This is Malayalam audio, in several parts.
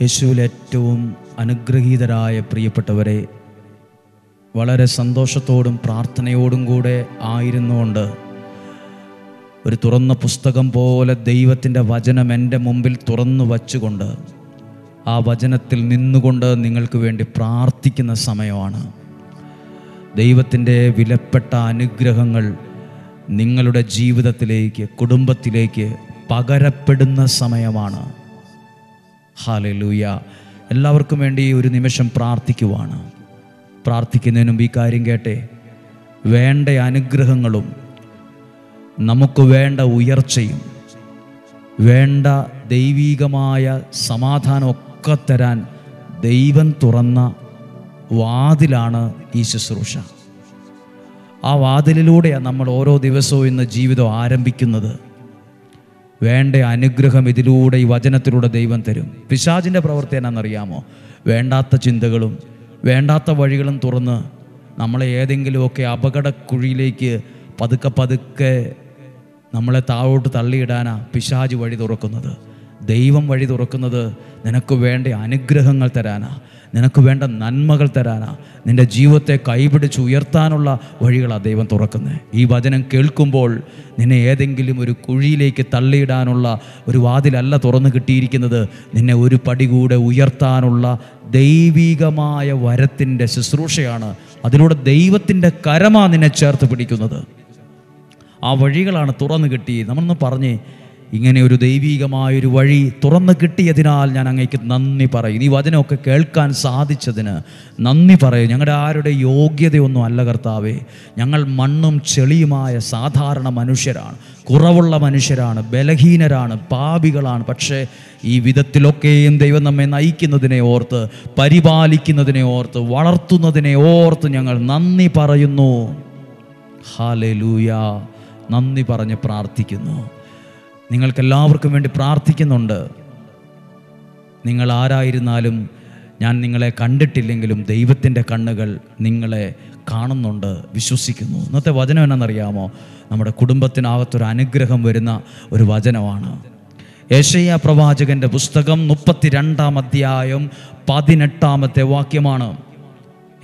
യേശുവിൽ ഏറ്റവും അനുഗ്രഹീതരായ പ്രിയപ്പെട്ടവരെ, വളരെ സന്തോഷത്തോടും പ്രാർത്ഥനയോടും കൂടെ ആയിരുന്നുകൊണ്ട് ഒരു തുറന്ന പുസ്തകം പോലെ ദൈവത്തിൻ്റെ വചനം എൻ്റെ മുമ്പിൽ തുറന്നു വച്ചുകൊണ്ട് ആ വചനത്തിൽ നിന്നുകൊണ്ട് നിങ്ങൾക്ക് വേണ്ടി പ്രാർത്ഥിക്കുന്ന സമയമാണ്. ദൈവത്തിൻ്റെ വിലപ്പെട്ട അനുഗ്രഹങ്ങൾ നിങ്ങളുടെ ജീവിതത്തിലേക്ക്, കുടുംബത്തിലേക്ക് പകരപ്പെടുന്ന സമയമാണ്. ഹല്ലേലൂയ. എല്ലാവർക്കും വേണ്ടി ഒരു നിമിഷം പ്രാർത്ഥിക്കുവാണ്. പ്രാർത്ഥിക്കുന്നതിന് മുമ്പ് ഈ കാര്യം കേട്ടെ. വേണ്ട അനുഗ്രഹങ്ങളും നമുക്ക് വേണ്ട ഉയർച്ചയും വേണ്ട ദൈവീകമായ സമാധാനമൊക്കെ തരാൻ ദൈവം തുറന്ന വാതിലാണ് ഈ ശുശ്രൂഷ. ആ വാതിലിലൂടെയാണ് നമ്മൾ ഓരോ ദിവസവും ഇന്ന് ജീവിതം ആരംഭിക്കുന്നത്. വേണ്ട അനുഗ്രഹം ഇതിലൂടെ, ഈ വചനത്തിലൂടെ ദൈവം തരും. പിശാചിൻ്റെ പ്രവൃത്തി എന്നാണെന്നറിയാമോ? വേണ്ടാത്ത ചിന്തകളും വേണ്ടാത്ത വഴികളും തുറന്ന് നമ്മളെ ഏതെങ്കിലുമൊക്കെ അപകടക്കുഴിയിലേക്ക് പതുക്കെ നമ്മളെ താഴോട്ട് തള്ളിയിടാനാ പിശാച് വഴി തുറക്കുന്നത്. ദൈവം വഴി തുറക്കുന്നത് നിനക്ക് വേണ്ട അനുഗ്രഹങ്ങൾ തരാനാ, നിനക്ക് വേണ്ട നന്മകൾ തരാനാ, നിൻ്റെ ജീവിതത്തെ കൈപിടിച്ച് ഉയർത്താനുള്ള വഴികളാണ് ദൈവം തുറക്കുന്നത്. ഈ വചനം കേൾക്കുമ്പോൾ നിന്നെ ഏതെങ്കിലും ഒരു കുഴിയിലേക്ക് തള്ളിയിടാനുള്ള ഒരു വാതിലല്ല തുറന്നു കിട്ടിയിരിക്കുന്നത്. നിന്നെ ഒരു പടി കൂടെ ഉയർത്താനുള്ള ദൈവികമായ വരത്തിൻ്റെ ശുശ്രൂഷയാണ്. അതിലൂടെ ദൈവത്തിൻ്റെ കരമാ നിന്നെ ചേർത്ത് പിടിക്കുന്നത്. ആ വഴികളാണ് തുറന്നു കിട്ടി. നമ്മളൊന്ന് പറഞ്ഞേ, ഇങ്ങനെ ഒരു ദൈവികമായൊരു വഴി തുറന്നു കിട്ടിയതിനാൽ ഞാൻ അങ്ങേക്ക് നന്ദി പറയും. ഈ വചനമൊക്കെ കേൾക്കാൻ സാധിച്ചതിന് നന്ദി പറയും. ഞങ്ങളുടെ ആരുടെ യോഗ്യതയൊന്നും അല്ല കർത്താവേ. ഞങ്ങൾ മണ്ണും ചെളിയുമായ സാധാരണ മനുഷ്യരാണ്, കുറവുള്ള മനുഷ്യരാണ്, ബലഹീനരാണ്, പാപികളാണ്. പക്ഷേ ഈ വിധത്തിലൊക്കെയും ദൈവം നമ്മെ നയിക്കുന്നതിനെ ഓർത്ത്, പരിപാലിക്കുന്നതിനെ ഓർത്ത്, വളർത്തുന്നതിനെ ഓർത്ത് ഞങ്ങൾ നന്ദി പറയുന്നു. ഹല്ലേലൂയ. നന്ദി പറഞ്ഞ് പ്രാർത്ഥിക്കുന്നു. നിങ്ങൾക്കെല്ലാവർക്കും വേണ്ടി പ്രാർത്ഥിക്കുന്നുണ്ട്. നിങ്ങൾ ആരായിരുന്നാലും, ഞാൻ നിങ്ങളെ കണ്ടിട്ടില്ലെങ്കിലും ദൈവത്തിൻ്റെ കണ്ണുകൾ നിങ്ങളെ കാണുന്നുണ്ട്, വിശ്വസിക്കുന്നു. ഇന്നത്തെ വചനം എന്നാണെന്നറിയാമോ? നമ്മുടെ കുടുംബത്തിനകത്തൊരു അനുഗ്രഹം വരുന്ന ഒരു വചനമാണ്. യെശയ്യാ പ്രവാചകൻ്റെ പുസ്തകം 32-ാം അധ്യായം 18-ാമത്തെ വാക്യമാണ്.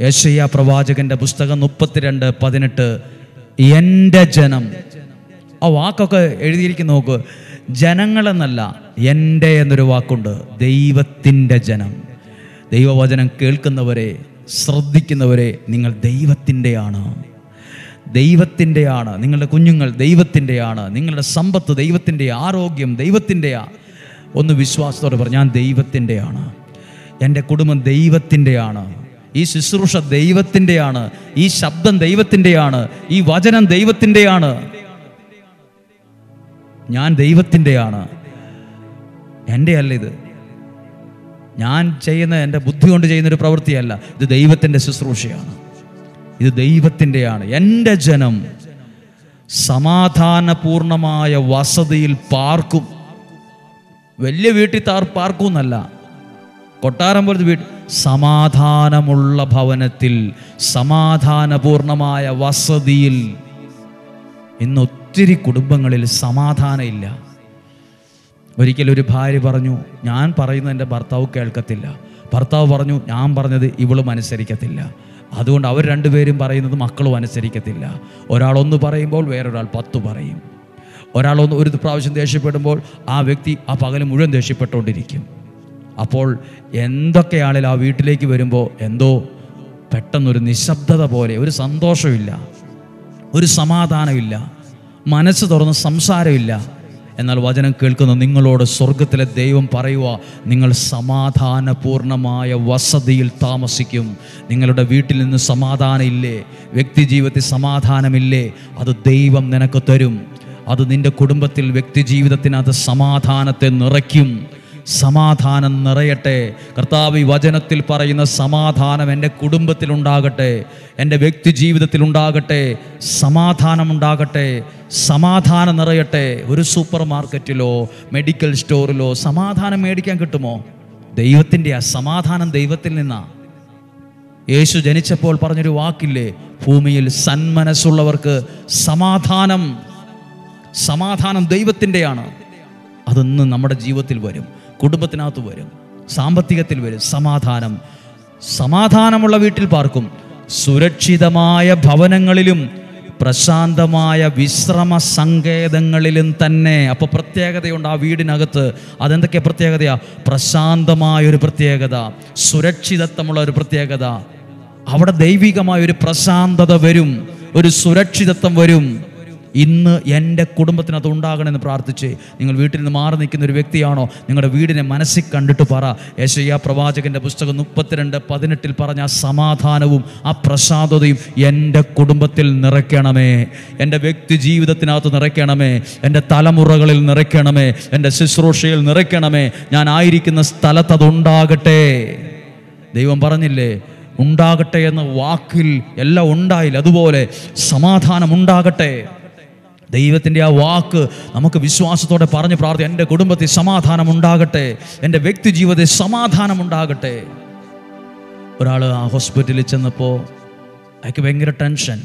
യെശയ്യാ പ്രവാചകൻ്റെ പുസ്തകം 32:18. എൻ്റെ ജനം. ആ വാക്കൊക്കെ എഴുതിയിരിക്കുന്ന നോക്ക്. ജനങ്ങളെന്നല്ല, എൻ്റെ എന്നൊരു വാക്കുണ്ട്. ദൈവത്തിൻ്റെ ജനം. ദൈവവചനം കേൾക്കുന്നവരെ, ശ്രദ്ധിക്കുന്നവരെ, നിങ്ങൾ ദൈവത്തിൻ്റെയാണ്. ദൈവത്തിൻ്റെയാണ്. നിങ്ങളുടെ കുഞ്ഞുങ്ങൾ ദൈവത്തിൻ്റെയാണ്. നിങ്ങളുടെ സമ്പത്ത് ദൈവത്തിൻ്റെ, ആരോഗ്യം ദൈവത്തിൻ്റെയാണ്. ഒന്ന് വിശ്വാസത്തോടെ പറഞ്ഞു, ഞാൻ ദൈവത്തിൻ്റെയാണ്. എൻ്റെ കുടുംബം ദൈവത്തിൻ്റെയാണ്. ഈ ശുശ്രൂഷ ദൈവത്തിൻ്റെയാണ്. ഈ ശബ്ദം ദൈവത്തിൻ്റെയാണ്. ഈ വചനം ദൈവത്തിൻ്റെയാണ്. ഞാൻ ദൈവത്തിൻ്റെയാണ്. എൻ്റെ അല്ല ഇത്. ഞാൻ ചെയ്യുന്ന, എൻ്റെ ബുദ്ധി കൊണ്ട് ചെയ്യുന്നൊരു പ്രവൃത്തിയല്ല. ഇത് ദൈവത്തിൻ്റെ ശുശ്രൂഷയാണ്. ഇത് ദൈവത്തിൻ്റെയാണ്. എൻ്റെ ജനം സമാധാനപൂർണമായ വസതിയിൽ പാർക്കും. വലിയ വീട്ടിൽ പാർക്കും എന്നല്ല, കൊട്ടാരം പോലത്തെ വീട്ടിൽ, സമാധാനമുള്ള ഭവനത്തിൽ, സമാധാനപൂർണമായ വസതിയിൽ. ഇന്ന് ഒത്തിരി കുടുംബങ്ങളിൽ സമാധാനം ഇല്ല. ഒരിക്കലൊരു ഭാര്യ പറഞ്ഞു, ഞാൻ പറയുന്നത് എൻ്റെ ഭർത്താവ് കേൾക്കത്തില്ല. ഭർത്താവ് പറഞ്ഞു, ഞാൻ പറഞ്ഞത് ഇവളും അനുസരിക്കത്തില്ല. അതുകൊണ്ട് അവർ രണ്ടുപേരും പറയുന്നത് മക്കളും അനുസരിക്കത്തില്ല. ഒരാളൊന്ന് പറയുമ്പോൾ വേറൊരാൾ 10 പറയും. ഒരാളൊന്ന് ഒരു പ്രാവശ്യം ദേഷ്യപ്പെടുമ്പോൾ ആ വ്യക്തി ആ പകൽ മുഴുവൻ ദേഷ്യപ്പെട്ടുകൊണ്ടിരിക്കും. അപ്പോൾ എന്തൊക്കെയാണെങ്കിലും ആ വീട്ടിലേക്ക് വരുമ്പോൾ എന്തോ പെട്ടെന്നൊരു നിശബ്ദത പോലെ, ഒരു സന്തോഷമില്ല, ഒരു സമാധാനമില്ല, മനസ്സ് തുറന്ന് സംസാരമില്ല. എന്നാൽ വചനം കേൾക്കുന്ന നിങ്ങളോട് സ്വർഗത്തിലെ ദൈവം പറയുക, നിങ്ങൾ സമാധാനപൂർണമായ വസതിയിൽ താമസിക്കും. നിങ്ങളുടെ വീട്ടിൽ നിന്ന് സമാധാനം ഇല്ലേ? വ്യക്തി ജീവിതത്തിൽ സമാധാനമില്ലേ? അത് ദൈവം നിനക്ക് തരും. അത് നിൻ്റെ കുടുംബത്തിൽ, വ്യക്തി ജീവിതത്തിനകത്ത് സമാധാനത്തെ നിറയ്ക്കും. സമാധാനം നിറയട്ടെ. കർത്താവ് ഈ വചനത്തിൽ പറയുന്ന സമാധാനം എൻ്റെ കുടുംബത്തിലുണ്ടാകട്ടെ, എൻ്റെ വ്യക്തി ജീവിതത്തിലുണ്ടാകട്ടെ. സമാധാനമുണ്ടാകട്ടെ, സമാധാനം നിറയട്ടെ. ഒരു സൂപ്പർ മാർക്കറ്റിലോ മെഡിക്കൽ സ്റ്റോറിലോ സമാധാനം മേടിക്കാൻ കിട്ടുമോ? ദൈവത്തിൻ്റെ ആ സമാധാനം ദൈവത്തിൽ നിന്നാ. യേശു ജനിച്ചപ്പോൾ പറഞ്ഞൊരു വാക്കില്ലേ, ഭൂമിയിൽ സന്മനസ്സുള്ളവർക്ക് സമാധാനം. സമാധാനം ദൈവത്തിൻ്റെയാണ്. അതൊന്ന് നമ്മുടെ ജീവിതത്തിൽ വരും, കുടുംബത്തിനകത്ത് വരും. സാമ്പത്തികത്തിൽ വരും സമാധാനം. സമാധാനമുള്ള വീട്ടിൽ പാർക്കും, സുരക്ഷിതമായ ഭവനങ്ങളിലും പ്രശാന്തമായ വിശ്രമ സങ്കേതങ്ങളിലും തന്നെ. അപ്പോൾ പ്രത്യേകതയുണ്ട് ആ വീടിനകത്ത്. അതെന്തൊക്കെ പ്രത്യേകതയാ? പ്രശാന്തമായൊരു പ്രത്യേകത, സുരക്ഷിതത്വമുള്ള ഒരു പ്രത്യേകത. അവിടെ ദൈവികമായൊരു പ്രശാന്തത വരും, ഒരു സുരക്ഷിതത്വം വരും. ഇന്ന് എൻ്റെ കുടുംബത്തിനകത്ത് ഉണ്ടാകണമെന്ന് പ്രാർത്ഥിച്ച് നിങ്ങൾ വീട്ടിൽ നിന്ന് മാറി നിൽക്കുന്ന ഒരു വ്യക്തിയാണോ, നിങ്ങളുടെ വീടിനെ മനസ്സിൽ കണ്ടിട്ട് പറ. യെശയ്യാ പ്രവാചകൻ്റെ പുസ്തകം 32:18 പറഞ്ഞ ആ സമാധാനവും ആ പ്രശാന്തതയും എൻ്റെ കുടുംബത്തിൽ നിറയ്ക്കണമേ, എൻ്റെ വ്യക്തി ജീവിതത്തിനകത്ത് നിറയ്ക്കണമേ, എൻ്റെ തലമുറകളിൽ നിറയ്ക്കണമേ, എൻ്റെ ശുശ്രൂഷയിൽ നിറയ്ക്കണമേ. ഞാൻ ആയിരിക്കുന്ന സ്ഥലത്ത് അതുണ്ടാകട്ടെ. ദൈവം പറഞ്ഞില്ലേ, ഉണ്ടാകട്ടെ എന്ന വാക്കിൽ എല്ലാം ഉണ്ടായില്ല. അതുപോലെ സമാധാനം ഉണ്ടാകട്ടെ. ദൈവത്തിൻ്റെ ആ വാക്ക് നമുക്ക് വിശ്വാസത്തോടെ പറഞ്ഞ് പ്രാർത്ഥിക്കാം. എൻ്റെ കുടുംബത്തിൽ സമാധാനം ഉണ്ടാകട്ടെ, എൻ്റെ വ്യക്തി ജീവിതത്തിൽ സമാധാനം ഉണ്ടാകട്ടെ. ഒരാൾ ആ ഹോസ്പിറ്റലിൽ ചെന്നപ്പോൾ അയാൾക്ക് ഭയങ്കര ടെൻഷൻ,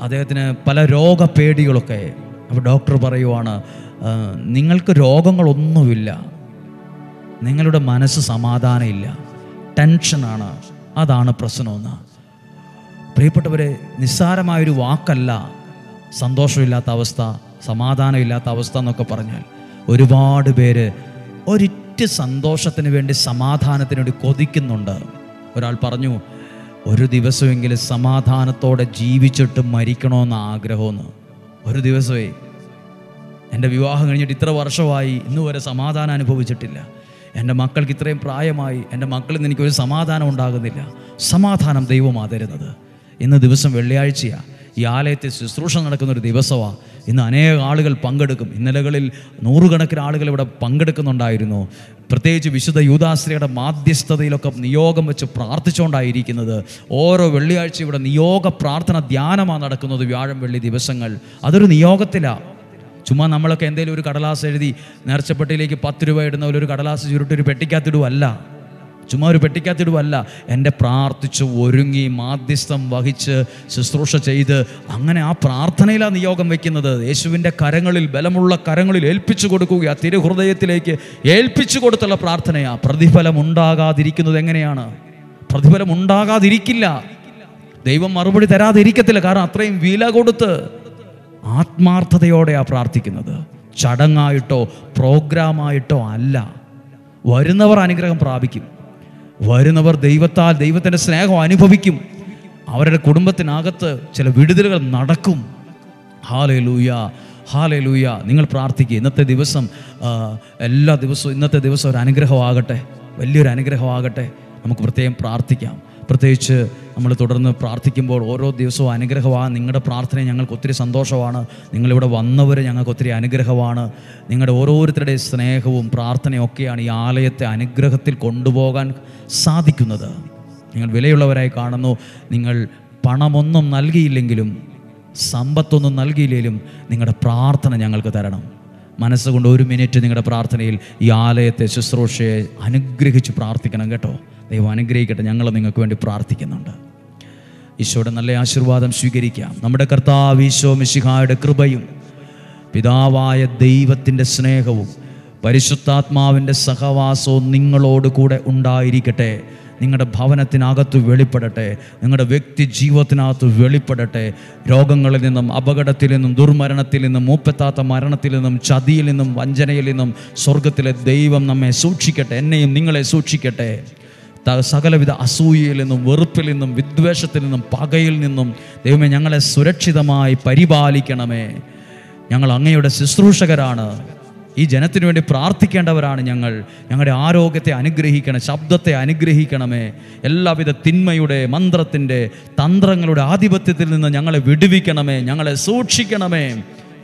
അദ്ദേഹത്തിന് പല രോഗപേടികളൊക്കെ. അപ്പോൾ ഡോക്ടർ പറയുവാണ്, നിങ്ങൾക്ക് രോഗങ്ങളൊന്നുമില്ല, നിങ്ങളുടെ മനസ്സ് സമാധാനമില്ല, ടെൻഷനാണ്, അതാണ് പ്രശ്നമെന്ന്. പ്രിയപ്പെട്ടവരെ, നിസ്സാരമായൊരു വാക്കല്ല സന്തോഷമില്ലാത്ത അവസ്ഥ, സമാധാനമില്ലാത്ത അവസ്ഥ എന്നൊക്കെ പറഞ്ഞാൽ. ഒരുപാട് പേര് ഒരിറ്റ് സന്തോഷത്തിന് വേണ്ടി, സമാധാനത്തിന് വേണ്ടി കൊതിക്കുന്നുണ്ട്. ഒരാൾ പറഞ്ഞു, ഒരു ദിവസമെങ്കിലും സമാധാനത്തോടെ ജീവിച്ചിട്ട് മരിക്കണമെന്ന് ആഗ്രഹമെന്ന്. ഒരു ദിവസമേ, എൻ്റെ വിവാഹം കഴിഞ്ഞിട്ട് ഇത്ര വർഷമായി, ഇന്ന് വരെ സമാധാനം അനുഭവിച്ചിട്ടില്ല. എൻ്റെ മക്കൾക്ക് ഇത്രയും പ്രായമായി, എൻ്റെ മക്കളിൽ നിന്ന് എനിക്കൊരു സമാധാനം ഉണ്ടാകുന്നില്ല. സമാധാനം ദൈവമാണ് തരുന്നത്. ഇന്ന് ദിവസം വെള്ളിയാഴ്ചയാണ്, ഈ ആലയത്തിൽ ശുശ്രൂഷ നടക്കുന്നൊരു ദിവസമാണ്. ഇന്ന് അനേക ആളുകൾ പങ്കെടുക്കും. ഇന്നലകളിൽ നൂറുകണക്കിന് ആളുകൾ ഇവിടെ പങ്കെടുക്കുന്നുണ്ടായിരുന്നു. പ്രത്യേകിച്ച് വിശുദ്ധ യൂദാശ്രീയുടെ മാധ്യസ്ഥതയിലൊക്കെ നിയോഗം വെച്ച് പ്രാർത്ഥിച്ചുകൊണ്ടായിരിക്കുന്നത്. ഓരോ വെള്ളിയാഴ്ച ഇവിടെ നിയോഗ പ്രാർത്ഥന ധ്യാനമാണ് നടക്കുന്നത്, വ്യാഴം വെള്ളി ദിവസങ്ങൾ. അതൊരു നിയോഗത്തിലാണ്. ചുമ്മാ നമ്മളൊക്കെ എന്തെങ്കിലും ഒരു കടലാസ് എഴുതി നേർച്ചപ്പെട്ടിയിലേക്ക് 10 രൂപ ഇടുന്ന പോലെ ഒരു കടലാസ് ചുരുട്ടി ഒരു പെട്ടിക്കകത്തിടുവല്ല, ചുമ്മാ ഒരു പെട്ടിക്കകത്തിടുവല്ല. എൻ്റെ പ്രാർത്ഥിച്ച് ഒരുങ്ങി മാധ്യസ്ഥം വഹിച്ച് ശുശ്രൂഷ ചെയ്ത് അങ്ങനെ ആ പ്രാർത്ഥനയിലാണ് നിയോഗം വയ്ക്കുന്നത്. യേശുവിൻ്റെ കരങ്ങളിൽ, ബലമുള്ള കരങ്ങളിൽ ഏൽപ്പിച്ചു കൊടുക്കുക, തിരുഹൃദയത്തിലേക്ക് ഏൽപ്പിച്ചു കൊടുത്തുള്ള പ്രാർത്ഥനയാണ്. പ്രതിഫലം ഉണ്ടാകാതിരിക്കുന്നത് എങ്ങനെയാണ്? പ്രതിഫലം ഉണ്ടാകാതിരിക്കില്ല, ദൈവം മറുപടി തരാതിരിക്കത്തില്ല. കാരണം അത്രയും വില കൊടുത്ത് ആത്മാർത്ഥതയോടെയാണ് പ്രാർത്ഥിക്കുന്നത്. ചടങ്ങായിട്ടോ പ്രോഗ്രാമായിട്ടോ അല്ല. വരുന്നവർ അനുഗ്രഹം പ്രാപിക്കും, വരുന്നവർ ദൈവത്തിൻ്റെ സ്നേഹം അനുഭവിക്കും. അവരുടെ കുടുംബത്തിനകത്ത് ചില വിടുതലുകൾ നടക്കും. Hallelujah, hallelujah. നിങ്ങൾ പ്രാർത്ഥിക്കുക. ഇന്നത്തെ ദിവസം, എല്ലാ ദിവസവും ഇന്നത്തെ ദിവസം ഒരു അനുഗ്രഹമാകട്ടെ, വലിയൊരു അനുഗ്രഹമാകട്ടെ. നമുക്ക് പ്രത്യേകം പ്രാർത്ഥിക്കാം. പ്രത്യേകിച്ച് നമ്മൾ തുടർന്ന് പ്രാർത്ഥിക്കുമ്പോൾ ഓരോ ദിവസവും അനുഗ്രഹമാണ്. നിങ്ങളുടെ പ്രാർത്ഥന ഞങ്ങൾക്ക് ഒത്തിരി സന്തോഷമാണ്. നിങ്ങളിവിടെ വന്നവർ ഞങ്ങൾക്ക് ഒത്തിരി അനുഗ്രഹമാണ്. നിങ്ങളുടെ ഓരോരുത്തരുടെയും സ്നേഹവും പ്രാർത്ഥനയും ഒക്കെയാണ് ഈ ആലയത്തെ അനുഗ്രഹത്തിൽ കൊണ്ടുപോകാൻ സാധിക്കുന്നത്. നിങ്ങൾ വിലയുള്ളവരായി കാണുന്നു. നിങ്ങൾ പണമൊന്നും നൽകിയില്ലെങ്കിലും, സമ്പത്തൊന്നും നൽകിയില്ലെങ്കിലും നിങ്ങളുടെ പ്രാർത്ഥന ഞങ്ങൾക്ക് തരണം. മനസ്സുകൊണ്ട് 1 മിനിറ്റ് നിങ്ങളുടെ പ്രാർത്ഥനയിൽ ഈ ആലയത്തെ ശുശ്രൂഷയെ അനുഗ്രഹിച്ച് പ്രാർത്ഥിക്കണം കേട്ടോ. ദൈവം അനുഗ്രഹിക്കട്ടെ. ഞങ്ങൾ നിങ്ങൾക്ക് വേണ്ടി പ്രാർത്ഥിക്കുന്നുണ്ട്. ഈശോയുടെ നല്ല ആശീർവാദം സ്വീകരിക്കാം. നമ്മുടെ കർത്താവ് ഈശോ മിശിഹായുടെ കൃപയും പിതാവായ ദൈവത്തിൻ്റെ സ്നേഹവും പരിശുദ്ധാത്മാവിൻ്റെ സഹവാസവും നിങ്ങളോട് കൂടെ ഉണ്ടായിരിക്കട്ടെ. നിങ്ങളുടെ ഭവനത്തിനകത്ത് വെളിപ്പെടട്ടെ, നിങ്ങളുടെ വ്യക്തി ജീവിതത്തിനകത്ത് വെളിപ്പെടട്ടെ. രോഗങ്ങളിൽ നിന്നും, അപകടത്തിൽ നിന്നും, ദുർമരണത്തിൽ നിന്നും, മൂപ്പെത്താത്ത മരണത്തിൽ നിന്നും, ചതിയിൽ നിന്നും, വഞ്ചനയിൽ നിന്നും സ്വർഗത്തിലെ ദൈവം നമ്മെ സൂക്ഷിക്കട്ടെ, എന്നെയും നിങ്ങളെ സൂക്ഷിക്കട്ടെ. സകലവിധ അസൂയയിൽ നിന്നും, വെറുപ്പിൽ നിന്നും, വിദ്വേഷത്തിൽ നിന്നും, പകയിൽ നിന്നും ദൈവമേ ഞങ്ങളെ സുരക്ഷിതമായി പരിപാലിക്കണമേ. ഞങ്ങൾ അങ്ങയുടെ ശുശ്രൂഷകരാണ്, ഈ ജനത്തിനു വേണ്ടി പ്രാർത്ഥിക്കേണ്ടവരാണ്. ഞങ്ങളുടെ ആരോഗ്യത്തെ അനുഗ്രഹിക്കണം, ശബ്ദത്തെ അനുഗ്രഹിക്കണമേ. എല്ലാവിധ തിന്മയുടെ, മന്ത്രത്തിൻ്റെ, തന്ത്രങ്ങളുടെ ആധിപത്യത്തിൽ നിന്ന് ഞങ്ങളെ വിടുവിക്കണമേ, ഞങ്ങളെ സൂക്ഷിക്കണമേ.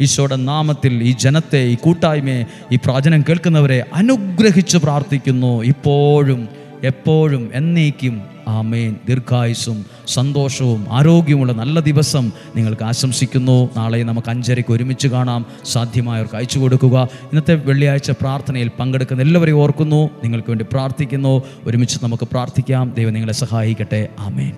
ഈശോയുടെ നാമത്തിൽ ഈ ജനത്തെ, ഈ കൂട്ടായ്മയെ, ഈ പ്രാചനം കേൾക്കുന്നവരെ അനുഗ്രഹിച്ച് പ്രാർത്ഥിക്കുന്നു, ഇപ്പോഴും എപ്പോഴും എന്നേക്കും. ആമേൻ. ദീർഘായുസ്സും സന്തോഷവും ആരോഗ്യമുള്ള നല്ല ദിവസം നിങ്ങൾക്ക് ആശംസിക്കുന്നു. നാളെ നമുക്ക് 5:30 ഒരുമിച്ച് കാണാം. സാധ്യമായവർക്ക് അയച്ചു കൊടുക്കുക. ഇന്നത്തെ വെള്ളിയാഴ്ച പ്രാർത്ഥനയിൽ പങ്കെടുക്കുന്ന എല്ലാവരെയും ഓർക്കുന്നു, നിങ്ങൾക്ക് വേണ്ടി പ്രാർത്ഥിക്കുന്നു. ഒരുമിച്ച് നമുക്ക് പ്രാർത്ഥിക്കാം. ദൈവം നിങ്ങളെ സഹായിക്കട്ടെ. ആമേൻ.